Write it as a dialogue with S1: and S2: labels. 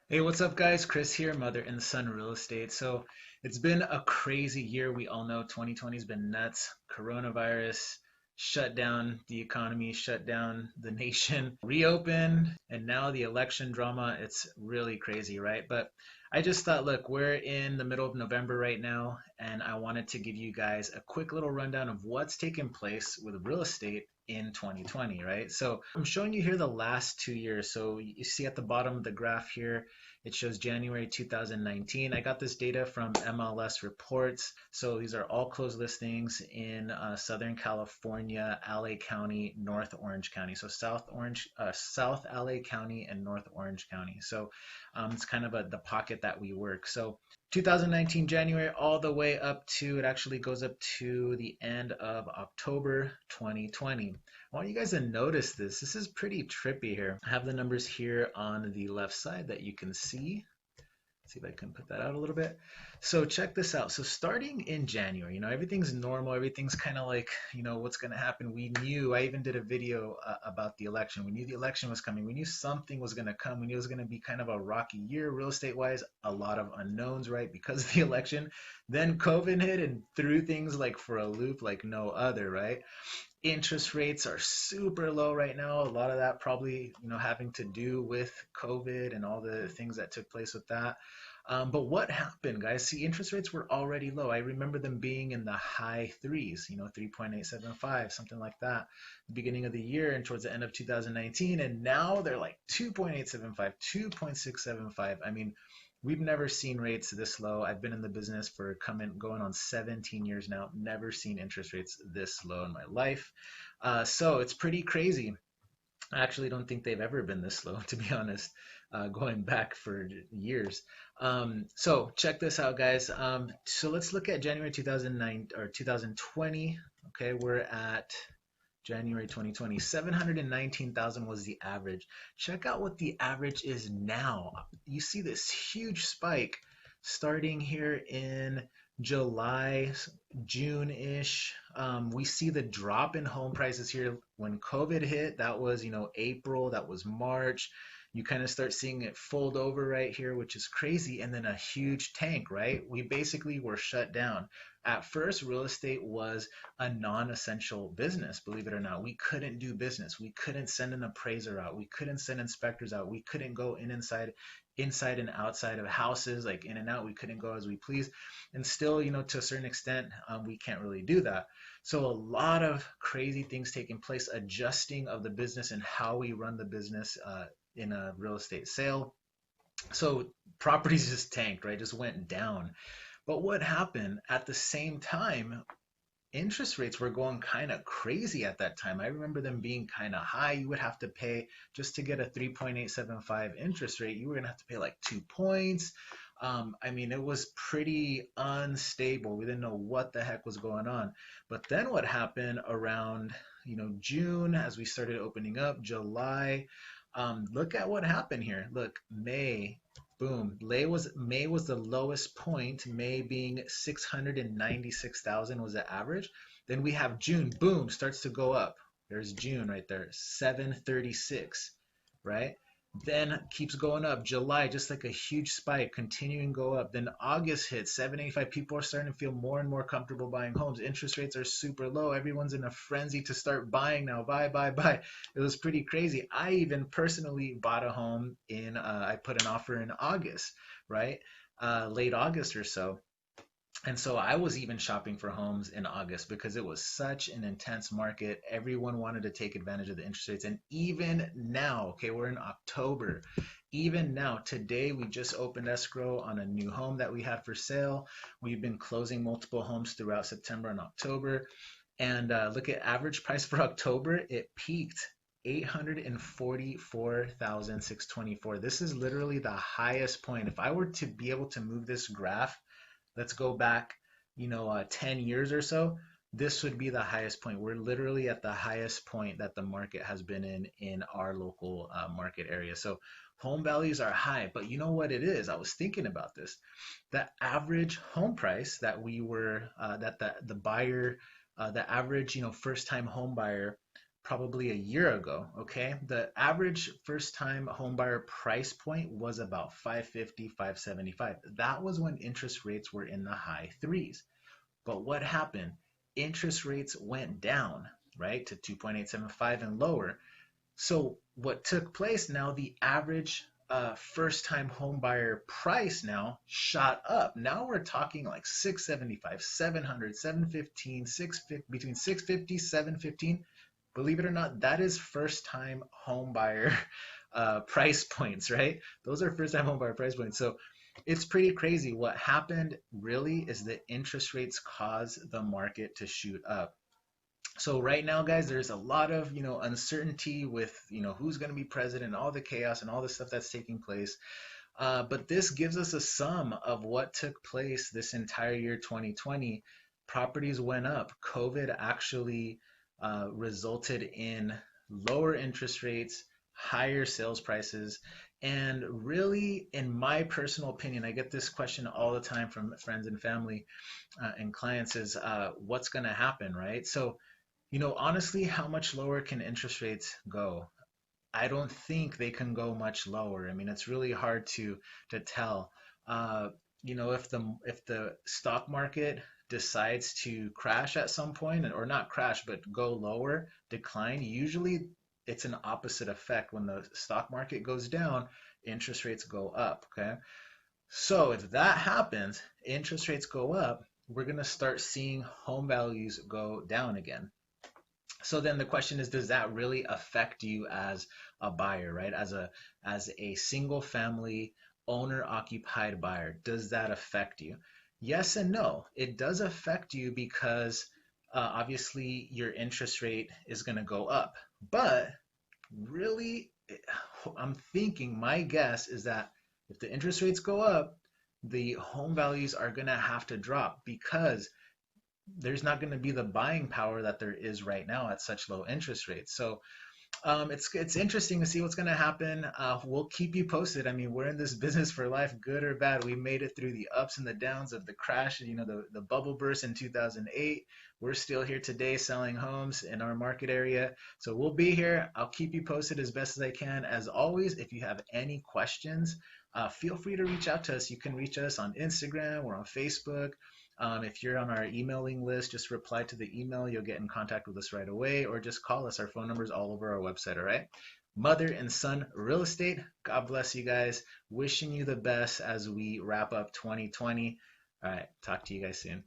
S1: Hey, what's up, guys? Chris here, Mother and Son Real Estate. So it's been a crazy year. We all know 2020 has been nuts. Coronavirus shut down the economy, shut down the nation, reopened, and now the election drama. It's really crazy, right? But I just thought, look, we're in the middle of November right now, and I wanted to give you guys a quick little rundown of what's taken place with real estate in 2020, right? So I'm showing you here the last 2 years. So you see at the bottom of the graph here, it shows January 2019. I got this data from MLS reports. So these are all closed listings in Southern California, LA County, North Orange County. So South LA County and North Orange County. So it's kind of the pocket that we work. So 2019 January all the way up to, it actually goes up to the end of October 2020. I want you guys to notice this. This is pretty trippy here. I have the numbers here on the left side that you can see. See if I can put that out a little bit. So check this out. So starting in January, everything's normal. Everything's kind of like, what's going to happen. We knew, I even did a video about the election. We knew the election was coming. We knew something was going to come. We knew it was going to be kind of a rocky year real estate wise, a lot of unknowns, right? Because of the election. Then COVID hit and threw things like for a loop like no other, right? Interest rates are super low right now. A lot of that probably, having to do with COVID and all the things that took place with that. But what happened, guys? See, interest rates were already low. I remember them being in the high threes, 3.875, something like that, the beginning of the year and towards the end of 2019. And now they're like 2.875, 2.675. I mean, we've never seen rates this low. I've been in the business for going on 17 years now. Never seen interest rates this low in my life. So it's pretty crazy. I actually don't think they've ever been this low, to be honest, going back for years. So check this out, guys. So let's look at January 2009 or 2020. Okay, we're at January 2020, 719,000 was the average. Check out what the average is now. You see this huge spike starting here in July, June-ish. We see the drop in home prices here when COVID hit. That was, April, that was March. You kind of start seeing it fold over right here, which is crazy. And then a huge tank, right? We basically were shut down. At first, real estate was a non-essential business, believe it or not. We couldn't do business. We couldn't send an appraiser out. We couldn't send inspectors out. We couldn't go inside and outside of houses, like in and out. We couldn't go as we please. And still, to a certain extent, we can't really do that. So a lot of crazy things taking place, adjusting of the business and how we run the business in a real estate sale. So properties just tanked, right? Just went down. But what happened at the same time, interest rates were going kind of crazy at that time. I remember them being kind of high. You would have to pay just to get a 3.875 interest rate. You were going to have to pay like 2 points. I mean, it was pretty unstable. We didn't know what the heck was going on. But then what happened around, June as we started opening up, July. Look at what happened here. Look, May, boom. May was the lowest point. May being 696,000 was the average. Then we have June, boom, starts to go up. There's June right there, 736, right? Then keeps going up. July, just like a huge spike, continuing go up. Then August hits 785. People are starting to feel more and more comfortable buying homes. Interest rates are super low. Everyone's in a frenzy to start buying now. Buy, buy, buy. It was pretty crazy. I even personally bought a home I put an offer in August, right? Late August or so. And so I was even shopping for homes in August because it was such an intense market. Everyone wanted to take advantage of the interest rates. And even now, okay, we're in October. Even now, today, we just opened escrow on a new home that we had for sale. We've been closing multiple homes throughout September and October. And look at average price for October. It peaked 844,624. This is literally the highest point. If I were to be able to move this graph, let's go back, 10 years or so, this would be the highest point. We're literally at the highest point that the market has been in our local market area. So home values are high, but you know what it is? I was thinking about this. The average home price that the buyer, the average, first time home buyer probably a year ago, okay, the average first-time homebuyer price point was about 550, 575. That was when interest rates were in the high threes. But what happened? Interest rates went down, right, to 2.875 and lower. So what took place now, the average first-time home buyer price now shot up. Now we're talking like 675, 700, 715, 650, between 650, 715. Believe it or not, that is first-time home buyer price points, right? Those are first-time home buyer price points. So it's pretty crazy. What happened really is that interest rates caused the market to shoot up. So right now, guys, there's a lot of, uncertainty with, who's going to be president, all the chaos and all the stuff that's taking place. But this gives us a sum of what took place this entire year, 2020. Properties went up. COVID actually resulted in lower interest rates, higher sales prices, and really, in my personal opinion, I get this question all the time from friends and family and clients is what's going to happen, right? So honestly, how much lower can interest rates go? I don't think they can go much lower. I mean, it's really hard to tell. Uh, if the stock market decides to crash at some point, or not crash, but go lower, decline, usually it's an opposite effect. When the stock market goes down, interest rates go up, okay? So if that happens, interest rates go up, we're going to start seeing home values go down again. So then the question is, does that really affect you as a buyer, right? As a single family owner occupied buyer, does that affect you? Yes and no. It does affect you because obviously your interest rate is going to go up. But really, I'm thinking, my guess is that if the interest rates go up, the home values are going to have to drop because there's not going to be the buying power that there is right now at such low interest rates. So it's interesting to see what's going to happen. We'll keep you posted. I mean, we're in this business for life, good or bad. We made it through the ups and the downs of the crash, the bubble burst in 2008. We're still here today selling homes in our market area. So we'll be here. I'll keep you posted as best as I can. As always, if you have any questions, feel free to reach out to us. You can reach us on Instagram or on Facebook. If you're on our emailing list, just reply to the email. You'll get in contact with us right away, or just call us. Our phone number is all over our website, all right? Mother and son real estate. God bless you guys. Wishing you the best as we wrap up 2020. All right, talk to you guys soon.